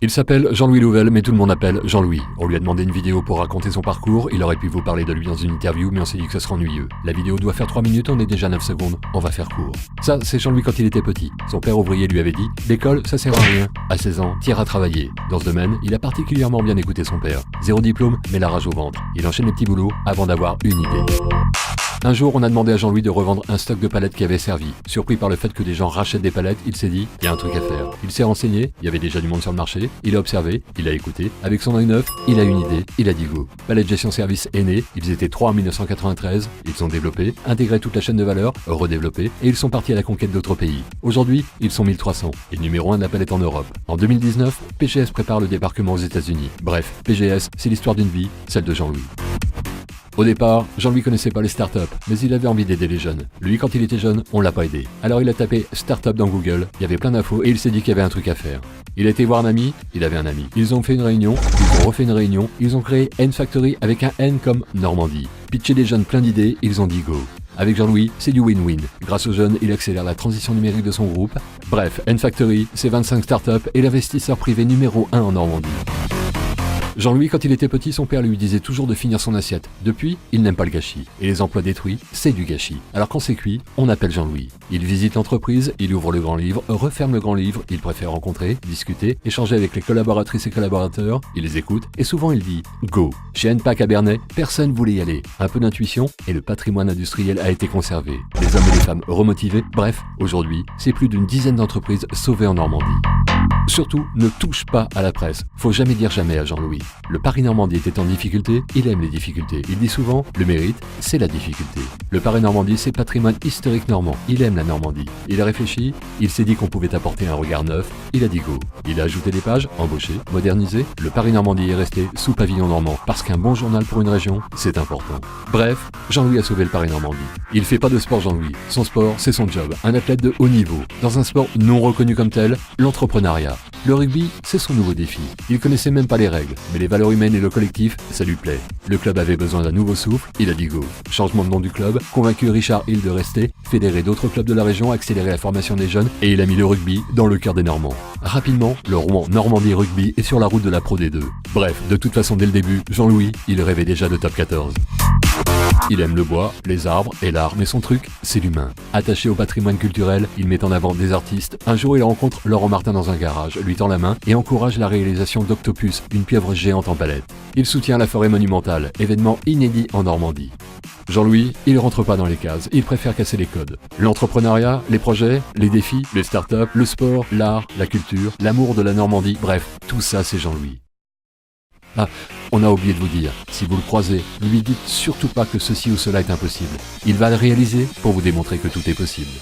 Il s'appelle Jean-Louis Louvel, mais tout le monde l'appelle Jean-Louis. On lui a demandé une vidéo pour raconter son parcours, il aurait pu vous parler de lui dans une interview, mais on s'est dit que ça serait ennuyeux. La vidéo doit faire 3 minutes, on est déjà 9 secondes, on va faire court. Ça, c'est Jean-Louis quand il était petit. Son père ouvrier lui avait dit « L'école, ça sert à rien. À 16 ans, t'iras travailler. » Dans ce domaine, il a particulièrement bien écouté son père. 0 diplôme, mais la rage au ventre. Il enchaîne les petits boulots avant d'avoir une idée. Un jour, on a demandé à Jean-Louis de revendre un stock de palettes qui avait servi. Surpris par le fait que des gens rachètent des palettes, il s'est dit « il y a un truc à faire ». Il s'est renseigné, il y avait déjà du monde sur le marché, il a observé, il a écouté. Avec son œil neuf, il a une idée, il a dit go. Palette Gestion Service est né, ils étaient 3 en 1993, ils ont développé, intégré toute la chaîne de valeur, redéveloppé, et ils sont partis à la conquête d'autres pays. Aujourd'hui, ils sont 1300, et le numéro 1 de la palette en Europe. En 2019, PGS prépare le débarquement aux États-Unis. Bref, PGS, c'est l'histoire d'une vie, celle de Jean-Louis. Au départ, Jean-Louis connaissait pas les startups, mais il avait envie d'aider les jeunes. Lui, quand il était jeune, on l'a pas aidé. Alors il a tapé startup dans Google, il y avait plein d'infos et il s'est dit qu'il y avait un truc à faire. Il a été voir un ami, il avait un ami. Ils ont fait une réunion, ils ont refait une réunion, ils ont créé N-Factory avec un N comme Normandie. Pitcher des jeunes plein d'idées, ils ont dit go. Avec Jean-Louis, c'est du win-win. Grâce aux jeunes, il accélère la transition numérique de son groupe. Bref, N-Factory, c'est 25 startups et l'investisseur privé numéro 1 en Normandie. Jean-Louis, quand il était petit, son père lui disait toujours de finir son assiette. Depuis, il n'aime pas le gâchis. Et les emplois détruits, c'est du gâchis. Alors quand c'est cuit, on appelle Jean-Louis. Il visite l'entreprise, il ouvre le grand livre, referme le grand livre, il préfère rencontrer, discuter, échanger avec les collaboratrices et collaborateurs, il les écoute, et souvent il dit « Go ». Chez NPAC à Bernay, personne voulait y aller. Un peu d'intuition, et le patrimoine industriel a été conservé. Les hommes et les femmes remotivés, bref, aujourd'hui, c'est plus d'une dizaine d'entreprises sauvées en Normandie. Surtout, ne touche pas à la presse. Faut jamais dire jamais à Jean-Louis. Le Paris-Normandie était en difficulté, il aime les difficultés. Il dit souvent, le mérite, c'est la difficulté. Le Paris-Normandie, c'est patrimoine historique normand. Il aime la Normandie. Il a réfléchi, il s'est dit qu'on pouvait apporter un regard neuf, il a dit go. Il a ajouté des pages, embauché, modernisé. Le Paris-Normandie est resté sous pavillon normand, parce qu'un bon journal pour une région, c'est important. Bref, Jean-Louis a sauvé le Paris-Normandie. Il fait pas de sport Jean-Louis. Son sport, c'est son job. Un athlète de haut niveau. Dans un sport non reconnu comme tel, l'entrepreneuriat. Le rugby, c'est son nouveau défi. Il connaissait même pas les règles, mais les valeurs humaines et le collectif, ça lui plaît. Le club avait besoin d'un nouveau souffle, il a dit go. Changement de nom du club, convaincu Richard Hill de rester, fédérer d'autres clubs de la région, accélérer la formation des jeunes, et il a mis le rugby dans le cœur des Normands. Rapidement, le Rouen Normandie Rugby est sur la route de la Pro D2. Bref, de toute façon dès le début, Jean-Louis, il rêvait déjà de top 14. Il aime le bois, les arbres et l'art, mais son truc, c'est l'humain. Attaché au patrimoine culturel, il met en avant des artistes. Un jour, il rencontre Laurent Martin dans un garage, lui tend la main et encourage la réalisation d'Octopus, une pieuvre géante en palette. Il soutient la forêt monumentale, événement inédit en Normandie. Jean-Louis, il rentre pas dans les cases, il préfère casser les codes. L'entrepreneuriat, les projets, les défis, les startups, le sport, l'art, la culture, l'amour de la Normandie, bref, tout ça c'est Jean-Louis. Ah, on a oublié de vous dire, si vous le croisez, ne lui dites surtout pas que ceci ou cela est impossible. Il va le réaliser pour vous démontrer que tout est possible.